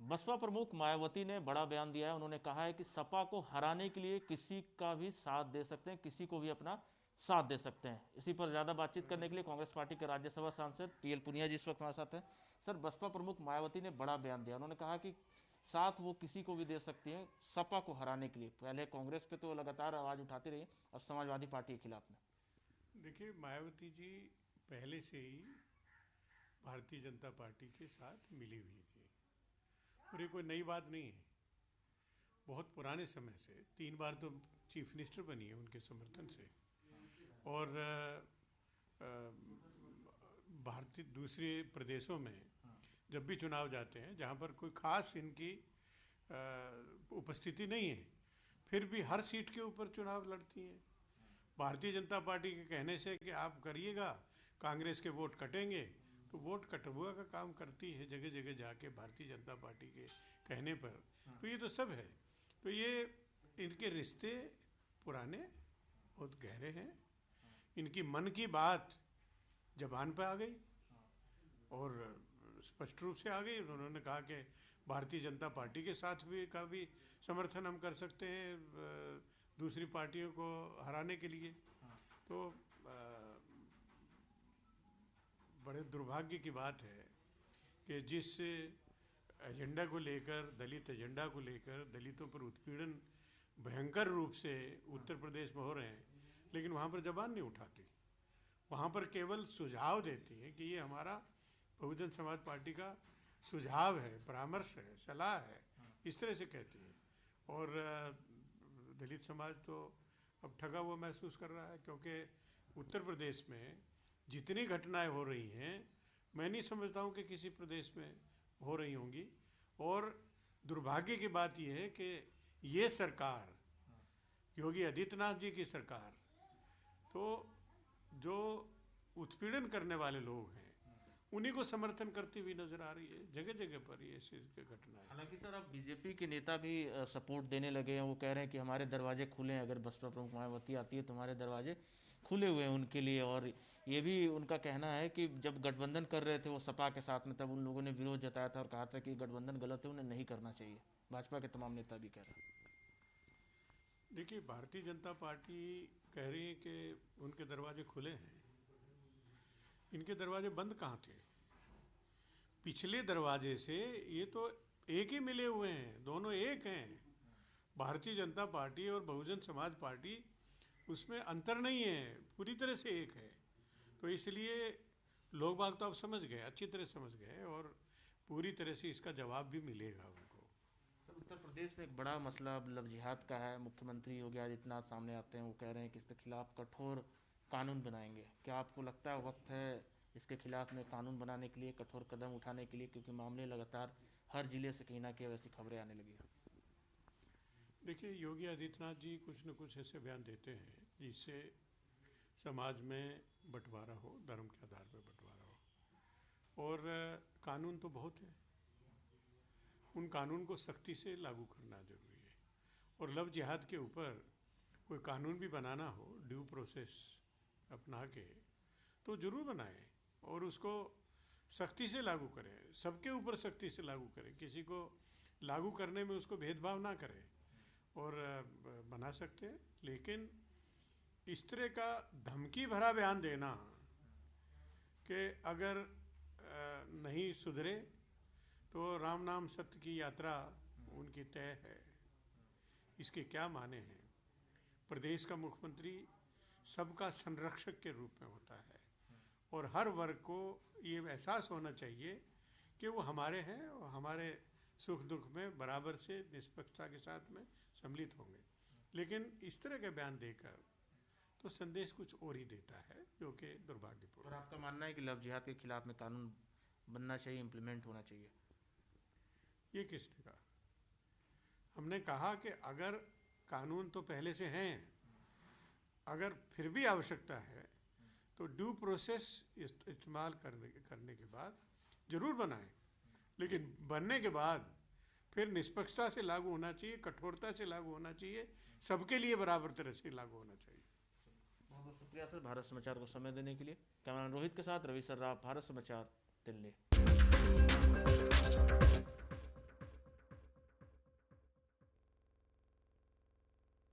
बसपा प्रमुख मायावती ने बड़ा बयान दिया है। उन्होंने कहा है कि सपा को हराने के लिए किसी का भी साथ दे सकते हैं, किसी को भी अपना साथ दे सकते हैं। इसी पर ज्यादा बातचीत करने के लिए कांग्रेस पार्टी के राज्यसभा सांसद पीएल पुनिया जी इस वक्त हमारे साथ हैं। सर, बसपा प्रमुख मायावती ने बड़ा बयान दिया। उन्होंने कहा कि साथ वो किसी को भी दे सकती है सपा को हराने के लिए। पहले कांग्रेस पे तो लगातार आवाज उठाती रही, अब समाजवादी पार्टी के खिलाफ में। देखिए, मायावती जी पहले से ही भारतीय जनता पार्टी के साथ मिली हुई थी और ये कोई नई बात नहीं है। बहुत पुराने समय से 3 बार तो चीफ मिनिस्टर बनी है उनके समर्थन से। और भारतीय दूसरे प्रदेशों में जब भी चुनाव जाते हैं जहाँ पर कोई खास इनकी उपस्थिति नहीं है, फिर भी हर सीट के ऊपर चुनाव लड़ती हैं। भारतीय जनता पार्टी के कहने से कि आप करिएगा, कांग्रेस के वोट कटेंगे, तो वोट कटुआ का काम करती है जगह जगह जाके भारतीय जनता पार्टी के कहने पर। तो ये तो सब है। तो ये इनके रिश्ते पुराने बहुत गहरे हैं। इनकी मन की बात जबान पे आ गई और स्पष्ट रूप से आ गई। उन्होंने कहा कि भारतीय जनता पार्टी के साथ भी का भी समर्थन हम कर सकते हैं दूसरी पार्टियों को हराने के लिए। तो बड़े दुर्भाग्य की बात है कि जिस एजेंडा को लेकर, दलित एजेंडा को लेकर, दलितों पर उत्पीड़न भयंकर रूप से उत्तर प्रदेश में हो रहे हैं, लेकिन वहाँ पर जबान नहीं उठाती। वहाँ पर केवल सुझाव देती है कि ये हमारा बहुजन समाज पार्टी का सुझाव है, परामर्श है, सलाह है, इस तरह से कहती है। और दलित समाज तो अब ठगा हुआ महसूस कर रहा है, क्योंकि उत्तर प्रदेश में जितनी घटनाएं हो रही हैं, मैं नहीं समझता हूँ कि किसी प्रदेश में हो रही होंगी। और दुर्भाग्य की बात यह है कि ये सरकार, योगी आदित्यनाथ जी की सरकार, तो जो उत्पीड़न करने वाले लोग हैं उन्हीं को समर्थन करती हुई नजर आ रही है जगह जगह पर ये घटना है। हालांकि सर, अब बीजेपी के नेता भी सपोर्ट देने लगे हैं। वो कह रहे हैं कि हमारे दरवाजे खुले हैं, अगर बसपा प्रमुख मायावती आती है तो हमारे दरवाजे खुले हुए हैं उनके लिए। और ये भी उनका कहना है कि जब गठबंधन कर रहे थे वो सपा के साथ में, तब उन लोगों ने विरोध जताया था और कहा था कि गठबंधन गलत है, उन्हें नहीं करना चाहिए। भाजपा के तमाम नेता भी कह रहे हैं। देखिए, भारतीय जनता पार्टी कह रही है कि उनके दरवाजे खुले हैं। इनके दरवाजे बंद कहाँ थे? पिछले दरवाजे से ये तो एक ही मिले हुए हैं, दोनों एक हैं। भारतीय जनता पार्टी और बहुजन समाज पार्टी, उसमें अंतर नहीं है, पूरी तरह से एक है। तो इसलिए लोग बाग तो अब समझ गए, अच्छी तरह समझ गए, और पूरी तरह से इसका जवाब भी मिलेगा उनको। उत्तर प्रदेश में एक बड़ा मसला अब लव जिहाद का है। मुख्यमंत्री योगी आदित्यनाथ सामने आते हैं, वो कह रहे हैं कि इसके खिलाफ कठोर कानून बनाएंगे। क्या आपको लगता है वक्त है इसके खिलाफ में कानून बनाने के लिए, कठोर कदम उठाने के लिए? क्योंकि मामले लगातार हर जिले से कहीं ना कहीं वैसी खबरें आने लगी हैं। देखिए, योगी आदित्यनाथ जी कुछ न कुछ ऐसे बयान देते हैं जिससे समाज में बंटवारा हो, धर्म के आधार पर बंटवारा हो। और कानून तो बहुत है, उन कानून को सख्ती से लागू करना जरूरी है। और लव जिहाद के ऊपर कोई कानून भी बनाना हो, ड्यू प्रोसेस अपना के, तो जरूर बनाएं और उसको सख्ती से लागू करें, सबके ऊपर सख्ती से लागू करें, किसी को लागू करने में उसको भेदभाव ना करें। और बना सकते हैं, लेकिन इस तरह का धमकी भरा बयान देना कि अगर नहीं सुधरे तो राम नाम सत्य की यात्रा उनकी तय है, इसके क्या माने हैं? प्रदेश का मुख्यमंत्री सबका संरक्षक के रूप में होता है और हर वर्ग को ये एहसास होना चाहिए कि वो हमारे हैं और हमारे सुख दुख में बराबर से निष्पक्षता के साथ में सम्मिलित होंगे। लेकिन इस तरह के बयान देकर तो संदेश कुछ और ही देता है, जो कि दुर्भाग्यपूर्ण। और आपका मानना है कि लव जिहाद के खिलाफ में कानून बनना चाहिए, इम्प्लीमेंट होना चाहिए? ये किसने कहा? हमने कहा कि अगर कानून तो पहले से हैं, अगर फिर भी आवश्यकता है तो ड्यू प्रोसेस इस्तेमाल करने के बाद जरूर बनाएं, लेकिन बनने के बाद फिर निष्पक्षता से लागू होना चाहिए, कठोरता से लागू होना चाहिए, सबके लिए बराबर तरह से लागू होना चाहिए। बहुत बहुत शुक्रिया सर, भारत समाचार को समय देने के लिए। कैमरामैन रोहित के साथ रवि सर राव, भारत समाचार, दिल्ली।